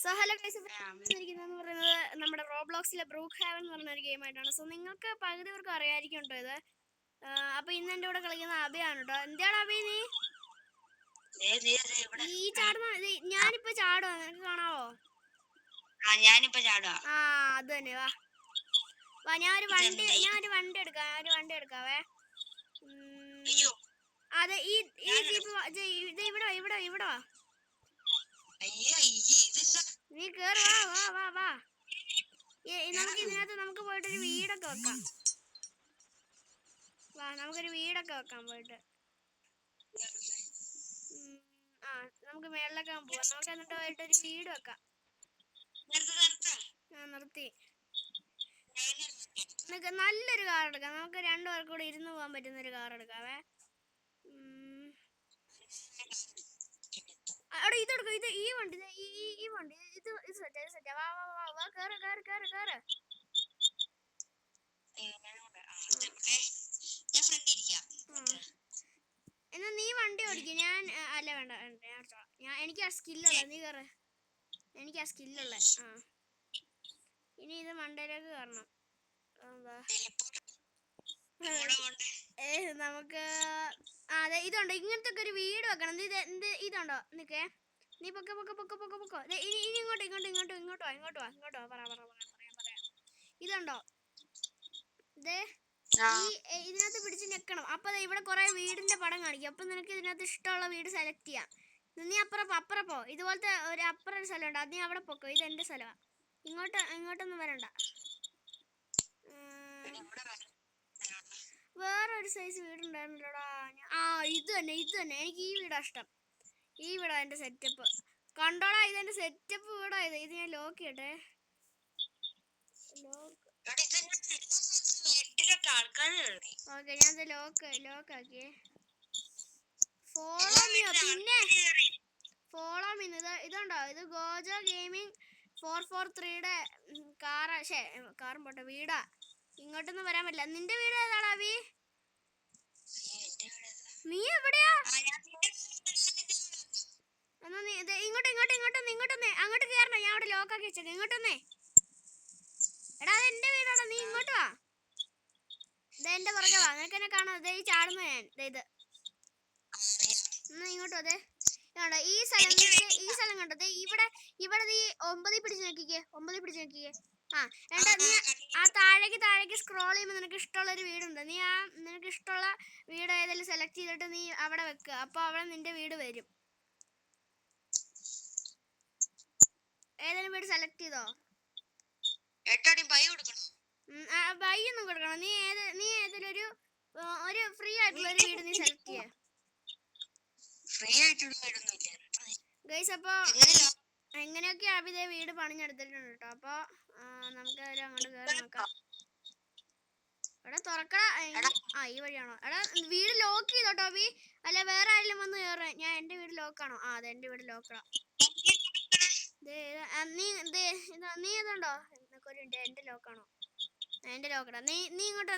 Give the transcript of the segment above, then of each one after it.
So hello guys, എന്ന് പറയുന്നത് നമ്മുടെ റോബ്ലോക്സിലെ ബ്രൂക്ക് ഹാവൻ എന്ന് പറയുന്ന ഒരു ഗെയിമായിട്ടാണ്. സോ നിങ്ങൾക്ക് പകുതിവർക്ക് അറിയായിരിക്കും കേട്ടോ ഇത്. അപ്പൊ ഇന്ന് എൻ്റെ കൂടെ കളിക്കുന്ന അഭിയാണ് കേട്ടോ. എന്താണ് അഭി നീ ഈ ചാടുന്ന? ഞാനിപ്പോ ചാടുവാ, നിനക്ക് കാണാവോ? ആ അത് തന്നെ. വാ ഞാനൊരു വണ്ടി എടുക്കാവേ. അതെ ഈ ജീപ്പ് ഇവിടെ വാ. നീ കേറ്, വാ. നമുക്ക് ഇതിനകത്ത് നമുക്ക് പോയിട്ടൊരു വീടൊക്കെ വെക്കാം. വാ നമുക്കൊരു വീടൊക്കെ വെക്കാം പോയിട്ട്. നമുക്ക് മേളിലൊക്കെ പോവാം. നമുക്ക് എന്നിട്ട് പോയിട്ടൊരു വീട് വെക്കാം. നിർത്തി. നമുക്ക് നല്ലൊരു കാർ എടുക്കാം. നമുക്ക് രണ്ടുപേർക്ക് കൂടെ ഇരുന്ന് പോകാൻ പറ്റുന്ന ഒരു കാർ എടുക്കാവേ. അവിടെ ഇതെടുക്കാം. ഈ വണ്ടി ഇത് സെറ്റാ. വാ കേറ്. എന്നാ നീ വണ്ടി ഓടിക്കും, ഞാൻ അല്ല വേണ്ട എനിക്ക് ആ സ്കില്ലുള്ള. നീ കയറ്, എനിക്ക് ആ സ്കില്ലുള്ള. ഇനി ഇത് മണ്ടയിലേക്ക് കയറണം. നമുക്ക് അതെ ഇതുണ്ടോ, ഇങ്ങനത്തെ ഒക്കെ ഒരു വീട് വെക്കണം. ഇതുണ്ടോ? നിക്കേ, നീ പൊക്കോ. ഇനി ഇങ്ങോട്ടോ പറയാം. ഇതുണ്ടോ? ഇതിനകത്ത് പിടിച്ച് ഞെക്കണം. അപ്പൊ ഇവിടെ കുറെ വീടിന്റെ പടം കാണിക്കും. അപ്പൊ നിനക്ക് ഇതിനകത്ത് ഇഷ്ടമുള്ള വീട് സെലക്ട് ചെയ്യാം. നീ അപ്പുറം പോ. ഇതുപോലത്തെ അപ്പുറം ഒരു സ്ഥലമുണ്ട്, അത് നീ അവിടെ പൊക്കോ. ഇത് എന്റെ സ്ഥലമാണ്. ഇങ്ങോട്ടൊന്നും വരണ്ട. വേറൊരു സൈസ് വീടുണ്ടായിരുന്നല്ലോടാ. ഇത് തന്നെ. എനിക്ക് ഈ വീടാ ഇഷ്ടം. ഈ വീടാ എന്റെ സെറ്റപ്പ്. കണ്ടോടാ, ഇതെന്റെ സെറ്റപ്പ് വീടാ. ഇത് ഞാൻ ലോക്ക് ചെയ്യട്ടെ. ഓക്കെ, ഞാൻ ലോക്ക് ആക്കിയേ. Follow me. ഇതുണ്ടോ? ഇത് ഗോജോ ഗെയിമിംഗ് 443യുടെ കാറും പോട്ടെ, വീടാ. ഇങ്ങോട്ടൊന്നും വരാൻ പറ്റില്ല. നിന്റെ വീട് ഏതാടാ അഭി? നീ എവിടെയാ? എന്നാ നീ ഇങ്ങോട്ടൊന്നേ. അങ്ങോട്ട് കയറണ, ഞാൻ അവിടെ ലോക്കാക്കി വെച്ചേക്ക. ഇങ്ങോട്ടൊന്നേ. എടാ അത് എന്റെ വീടാടാ, നീ ഇങ്ങോട്ട് വാ. എന്റെ പുറകെ വാ. നിനക്ക് എന്നെ കാണാം. ഈ ചാടുന്ന ഞാൻ ഇത്. എന്നാ ഇങ്ങോട്ടോ. ഈ സ്ഥലം കണ്ടോ? ഇവിടെ നീ 9 പിടിച്ച് നോക്കിക്കേ. നീ ആ താഴേക്ക് സ്ക്രോൾ ചെയ്യുമ്പോൾ നിനക്ക് ഇഷ്ടമുള്ള ഒരു വീടുണ്ട്. നീ നിനക്ക് ഇഷ്ടമുള്ള വീട് ഏതെങ്കിലും സെലക്ട് ചെയ്തിട്ട് നീ അവിടെ വെക്കുക. അപ്പൊ അവിടെ നിന്റെ വീട് വരും. ഏതെങ്കിലും വീട് സെലക്ട് ചെയ്തോ? ബൈ ഒന്നും കൊടുക്കണം. നീ ഏതെങ്കിലും ഒരു ഫ്രീ ആയിട്ടുള്ള ഒരു വീട് നീ സെലക്ട് ചെയ്യേ. ഗൈസ്, അപ്പൊ എങ്ങനെയൊക്കെ അഭിതേ വീട് പണിഞ്ഞെടുത്തിട്ടുണ്ട് കേട്ടോ. അപ്പൊ നമുക്ക് അങ്ങോട്ട് കയറി നോക്കാം. എടാ തുറക്കടാ. ഈ വഴിയാണോ? എടാ വീട് ലോക്ക് ചെയ്തോട്ടോ അഭി. അല്ല വേറെ ആരെങ്കിലും വന്ന് കയറാൻ. എന്റെ വീട് ലോക്കാണോ? അതെ, എന്റെ വീട് ലോക്കടാ. നീ ഇതുണ്ടോ? എന്റെ ലോക്കാണോ? എന്റെ ലോക്കടാ. നീ ഇങ്ങോട്ട്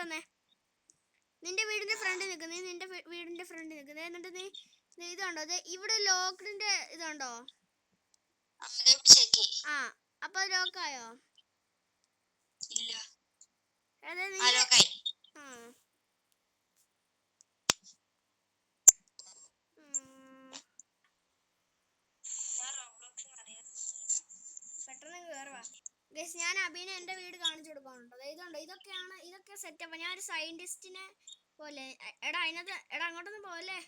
വന്നേ. നിന്റെ വീടിന്റെ ഫ്രണ്ടിൽ നിൽക്ക്. എന്നിട്ട് നീ ഇതുണ്ടോ? ഇവിടെ ലോക്കിന്റെ ഇതുണ്ടോ? അപ്പൊ ലോക്കായോ? പെട്ടെന്ന് കേറുവാ. ഗയ്സ്, ഞാൻ അഭിനെ എന്റെ വീട് കാണിച്ചു കൊടുക്കാനുണ്ടോ? ഇതൊക്കെ സെറ്റപ്പ്. ഞാൻ ഒരു സയന്റിസ്റ്റിനെ പോലെ. എടാ അങ്ങോട്ടൊന്നും പോലെ.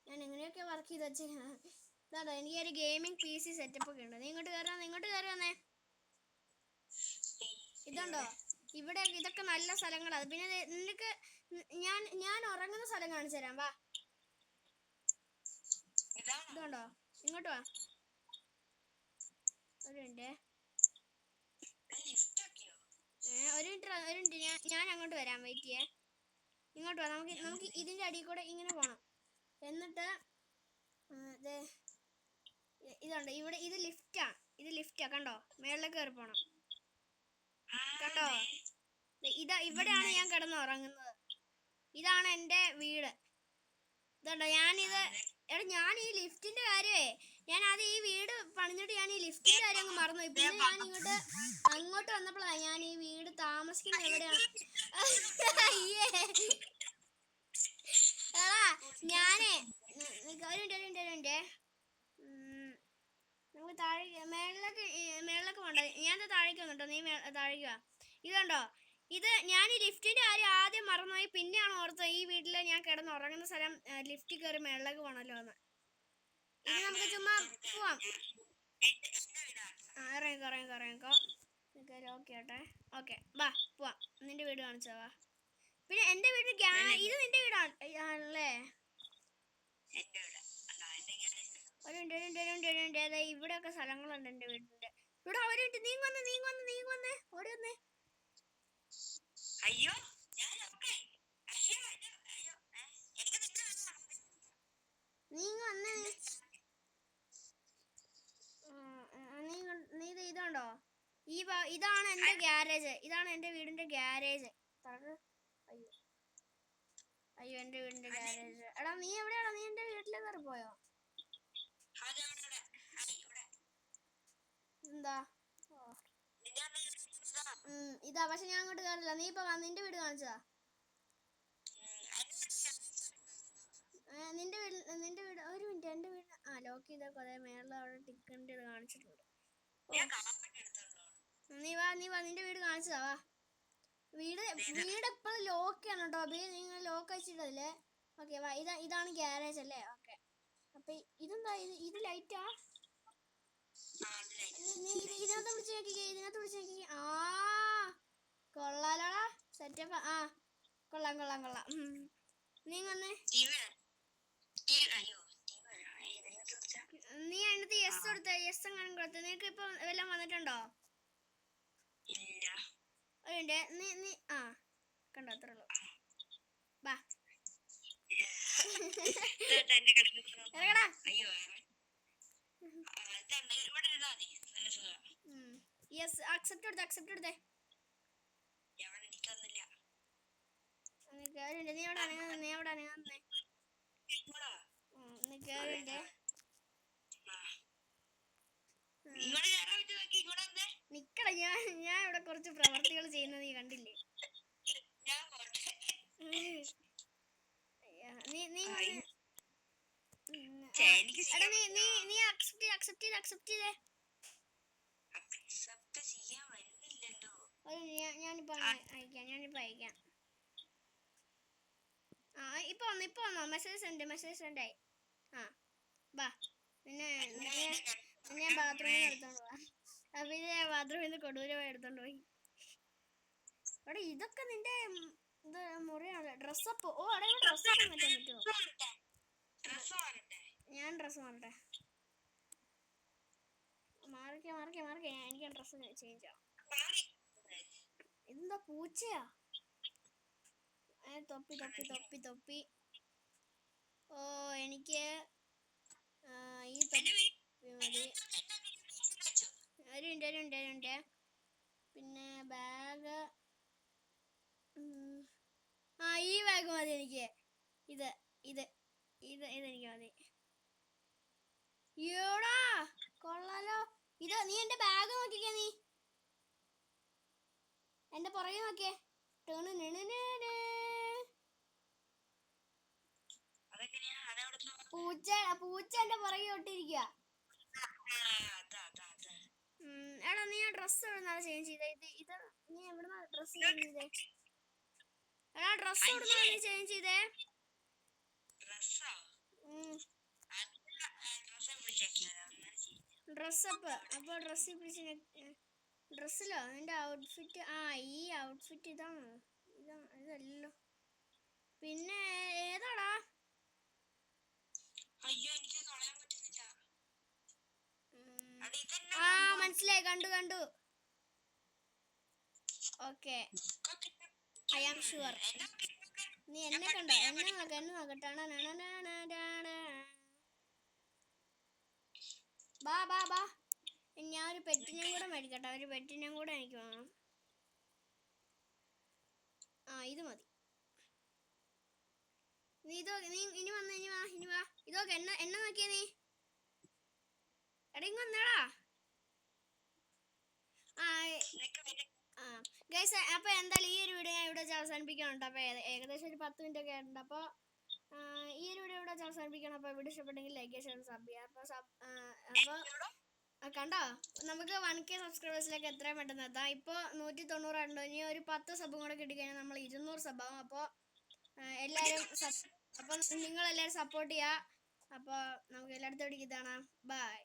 ഞാൻ എങ്ങനെയൊക്കെ വർക്ക് ചെയ്ത് വെച്ചാ. എനിക്ക് ഒരു ഗെയിമിംഗ് PC സെറ്റപ്പ് ഒക്കെ ഉണ്ട്. നീ ഇങ്ങോട്ട് കയറി വന്നേ. ഇതുണ്ടോ? ഇവിടെ ഇതൊക്കെ നല്ല സ്ഥലങ്ങളാണ്. പിന്നെ നിനക്ക് ഞാൻ ഉറങ്ങുന്ന സ്ഥലം കാണിച്ചു തരാം. വാ. ഇതുണ്ടോ? ഇങ്ങോട്ട് വാ. ഒരു മിനിറ്റ്. ഞാൻ അങ്ങോട്ട് വരാം. വെയിറ്റ് ചെയ്യേ. ഇങ്ങോട്ട് വാ. നമുക്ക് ഇതിന്റെ അടിയിൽ കൂടെ ഇങ്ങനെ പോണം. എന്നിട്ട് ഇതുണ്ട്. ഇത് ലിഫ്റ്റാ. കണ്ടോ? മേളിലേക്ക് കയറി പോണം. കണ്ടോ? ഇവിടെയാണ് ഞാൻ കിടന്നുറങ്ങുന്നത്. ഇതാണ് എന്റെ വീട്. ഇതുണ്ടോ? ഞാൻ ഈ ലിഫ്റ്റിന്റെ കാര്യമേ, ഞാൻ അത് ഈ വീട് പണിഞ്ഞിട്ട് ഞാൻ ഈ ലിഫ്റ്റിന്റെ കാര്യം അങ്ങ് മറന്നുപോയി. പിന്നെ ഞാൻ ഇങ്ങോട്ട് അങ്ങോട്ട് വന്നപ്പോഴാണ് ഞാൻ ഈ വീട് താമസിക്കുന്നത് എവിടെയാണ്. അയ്യേ എടാ ഞാനേ ഒരു നമുക്ക് താഴേക്ക് മേളിലേക്ക് പോണ്ട. ഞാൻ താഴേക്ക് വന്നിട്ടോ, നീ താഴേക്ക് വാ. ഇതുണ്ടോ, ഇത് ഞാൻ ഈ ലിഫ്റ്റിന്റെ കാര്യം ആദ്യം മറന്നുപോയി. പിന്നെയാണ് ഓർത്തത് ഈ വീട്ടിൽ ഞാൻ കിടന്നുറങ്ങുന്ന സ്ഥലം ലിഫ്റ്റിൽ കയറി മേളിലേക്ക് പോകണല്ലോ എന്ന്. ഇത് നമുക്ക് ചുമ്മാ പോവാം. ഇറങ്ങിക്കോ. ഓക്കെ ആട്ടെ. ഓക്കെ ബാ പോവാം. നിന്റെ വീട് കാണിച്ചോ വാ. പിന്നെ എന്റെ വീട് ഇത് നിന്റെ വീടാണല്ലേ? ഇവിടെയൊക്കെ സ്ഥലങ്ങളുണ്ട് എന്റെ വീടിന്റെ. ഇവിടെ അവരുണ്ട്. നീങ്ങുവന്നേ ഓടി വന്നേ. അയ്യോ നീ ഇതുണ്ടോ, ഇതാണ് എന്റെ ഗ്യാരേജ്. ഇതാണ് എന്റെ വീടിന്റെ ഗ്യാരേജ്. അയ്യോ എന്റെ വീടിന്റെ ഗ്യാരേജ്. എടാ നീ എവിടെയാടാ? നീ എന്റെ വീട്ടിൽ കയറി പോയോ? എന്താ ഇതാ, പക്ഷെ ഞാൻ അങ്ങോട്ട് കയറില്ല. നീ ഇപ്പൊ നിന്റെ വീട് കാണിച്ചതാ. നിന്റെ വീട് ഒരു മിനിറ്റ്. എന്റെ വീട് ലോക്ക് ചെയ്ത കുറെ മേളിൽ അവിടെ ടിക്കറ്റ് കാണിച്ചിട്ടുണ്ട്. നീ വാ നിന്റെ വീട് കാണിച്ചതാ വാ. വീട് എപ്പോഴും ലോക്കാണ് കേട്ടോ. നിങ്ങൾ ലോക്ക് വെച്ചിട്ടല്ലേ? ഓക്കെ വാ. ഇതാണ് ഗ്യാരേജ് അല്ലേ? ഓക്കെ. അപ്പൊ ഇതെന്താ, ഇത് ലൈറ്റാ? നീ ഇതിനകത്ത് പിടിച്ച് നോക്കിക്കേ. ആ കൊള്ളാലോടാ, സെറ്റപ്പ്. കൊള്ളാം. നീ വന്നേ. നീ അതിനകത്ത് യെസ് കൊടുത്ത യെസ് എങ്ങനെ കൊടുത്ത? നിനക്ക് ഇപ്പൊ എല്ലാം വന്നിട്ടുണ്ടോ? നീ കണ്ടോ? അത്രേ ഉള്ളൂ. ബാ ഇറങ്ങടാ. യെസ് അക്സെപ്റ്റ് കൊടുത്തേ. നീ അവിടെ അനങ്ങാന്നേ. നിക്കട, ഞാൻ ഇവിടെ കുറച്ച് പ്രവർത്തികൾ ചെയ്യുന്നത് നീ കണ്ടില്ലേ? നീ അക്സെപ്റ്റ് ചെയ്തേ. ഞാനിപ്പോ അയക്കാം. ഇപ്പൊ വന്നോ? മെസ്സേജ് സെൻഡ് ആയി. ബാ നിന്നെ ബാത്റൂമിൽ എടുത്തോണ്ട് പോവാ. പിന്നെ ബാത്റൂമിൽ നിന്ന് കൊടൂരമായി എടുത്തോണ്ട് പോയി. അവിടെ ഇതൊക്കെ നിന്റെ മുറിയാണ്. ഡ്രസ്സപ്പ്. അവിടെ ഡ്രസ്സപ്പ് മാറ്റാൻ പറ്റുമോ? ഞാൻ ഡ്രസ്സ് മാറട്ടെ. മാറിക്കേ. എനിക്ക് ഡ്രസ്സ് ചേഞ്ച് ആവും. ഇതെന്താ പൂച്ചയാ? തൊപ്പി. ഓ എനിക്ക് ഈ തൊപ്പി മതി. ഒരു മിനിറ്റ്. പിന്നെ ബാഗ്. ഈ ബാഗ് മതി എനിക്ക്. ഇതെനിക്ക് മതി. യോടാ കൊള്ളാലോ. നീ എന്റെ ബാഗ് നോക്കിക്കേ. നീ എന്റെ പുറകെ നോക്കിയേ. പൂച്ച എന്റെ പുറകെ ഒട്ടിരിക്കുക. എടാ നീ ആ ഡ്രസ് എവിടുന്നാണ് ചേഞ്ച് ചെയ്തേ? നീ എവിടുന്നാ ഡ്രസ് ചേഞ്ച് ചെയ്തേ? എടാ ഡ്രസ് എവിടുന്നാ നീ ചേഞ്ച് ചെയ്തേ? ഡ്രസ്സപ്പ്. അപ്പൊ ഡ്രസ്സിലോ നിന്റെ ഔട്ട്ഫിറ്റ്? ഈ ഔട്ട്ഫിറ്റ് ഇതാണോ? ഇതല്ലോ. പിന്നെ ഏതാടാ? മനസ്സിലായി. കണ്ടു. Okay I am sure. നീ എന്നെ കണ്ടോ? എന്നെ നോക്കട്ടെ. ബാ. ഞാൻ ഒരു പെറ്റിനെ കൂടെ മേടിക്കട്ടെ. ഒരു പെറ്റിനെ കൂടെ എനിക്ക് വേണം. ഇത് മതി. നീ ഇനി വാ. ഇതൊക്കെ എന്നെ നോക്കിയേ. നീ എടാ ഇങ്ങ് വന്നെടാ. ആ ആ ഗൈസ്, അപ്പോൾ എന്തായാലും ഈ ഒരു വീഡിയോ ഞാൻ ഇവിടെ വെച്ച് അവസാനിപ്പിക്കുന്നുണ്ട്. അപ്പോൾ ഏകദേശം ഒരു 10 മിനിറ്റ് ഒക്കെ ആയിട്ടുണ്ട്. അപ്പോൾ ഈ ഒരു വീഡിയോ ഇവിടെ വെച്ച് അവസാനിപ്പിക്കണം. അപ്പോൾ വീഡിയോ ഇഷ്ടപ്പെട്ടെങ്കിൽ ലൈക്ക് ചെയ്യാൻ സബ് ചെയ്യുക. അപ്പോൾ കണ്ടോ, നമുക്ക് 1K സബ്സ്ക്രൈബേഴ്സിലേക്ക് എത്രയും പെട്ടെന്ന് എത്താം. ഇപ്പോൾ 190 ആയിട്ടുണ്ട്. ഇനി ഒരു 10 സബും കൂടെ കിട്ടിക്കഴിഞ്ഞാൽ നമ്മൾ 200 സബാവും. അപ്പോൾ എല്ലാവരും അപ്പോൾ നിങ്ങളെല്ലാവരും സപ്പോർട്ട് ചെയ്യുക. അപ്പോൾ നമുക്ക് എല്ലായിടത്തും ഇതാണ്. ബൈ.